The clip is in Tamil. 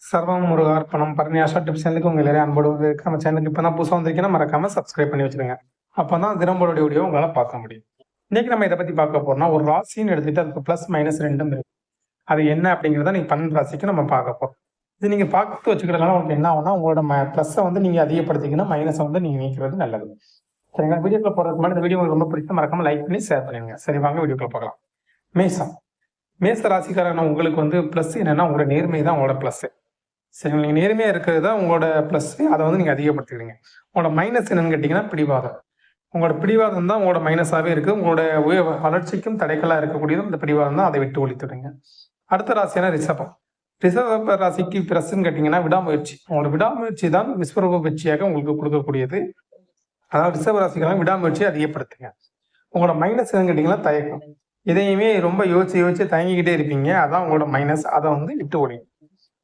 சர்வம் முருகார்ப்பணம் பரணியாஷா டிப்ஸ் சேனலுக்கு உங்க எல்லாரையும் அன்போடு இருக்கு. நம்ம சேனலுக்கு இப்போ தான் புதுசாக வந்திருக்கீங்கன்னா மறக்காம சப்ஸ்கிரைப் பண்ணி வச்சிருங்க. அப்போ தான் தினம்போட வீடியோ உங்களால் பார்க்க முடியும். இன்னைக்கு நம்ம இதை பற்றி பார்க்க போறோம்னா, ஒரு ராசின்னு எடுத்துட்டு அதுக்கு ப்ளஸ் மைனஸ் ரெண்டும் இருக்கு. அது என்ன அப்படிங்கிறத நீங்கள் 12 ராசிக்கு நம்ம பார்க்க போறோம். இது நீங்கள் பார்த்து வச்சுக்கிறதுனால உங்களுக்கு என்ன ஆகும்னா, உங்களோட ப்ளஸ்ஸை வந்து நீங்கள் அதிகப்படுத்திக்கணும், மைனஸை வந்து நீங்கள் நீக்கிறது நல்லது. சரிங்களா? வீடியோக்குள்ள போகிறதுக்கு முன்னாடி இந்த வீடியோ உங்களுக்கு ரொம்ப பிடிச்சா மறக்காம லைக் பண்ணி ஷேர் பண்ணிடுங்க. சரி, வாங்க வீடியோக்குள்ள பார்க்கலாம். மேசம். மேச ராசிக்காரங்க உங்களுக்கு வந்து ப்ளஸ் என்னன்னா, உங்களோட நேர்மை தான் உங்களோட ப்ளஸ். சரி, நீங்கள் நேர்மையாக இருக்கிறது தான் உங்களோட ப்ளஸ். அதை வந்து நீங்கள் அதிகப்படுத்திக்கிறீங்க. உங்களோட மைனஸ் என்னன்னு கேட்டிங்கன்னா பிடிவாதம். உங்களோட பிடிவாதம் தான் உங்களோட மைனஸாகவே இருக்குது. உங்களோட வளர்ச்சிக்கும் தடைக்கலாக இருக்கக்கூடியது இந்த பிடிவாதம் தான். அதை விட்டு ஒழித்துடுங்க. அடுத்த ராசியான ரிஷபம். ரிஷப ராசிக்கு ப்ளஸ்ன்னு கேட்டிங்கன்னா விடாமுயற்சி. உங்களோட விடாமுயற்சி தான் விஸ்வரூப வெற்றியாக உங்களுக்கு கொடுக்கக்கூடியது. அதாவது ரிஷப ராசிக்காரங்க விடாமுயற்சியை அதிகப்படுத்துங்க. உங்களோட மைனஸ் என்னன்னு கேட்டிங்கன்னா தயக்கம். இதையுமே ரொம்ப யோசிச்சு தயங்கிக்கிட்டே இருப்பீங்க. அதான் உங்களோட மைனஸ். அதை வந்து விட்டு ஒழிங்க.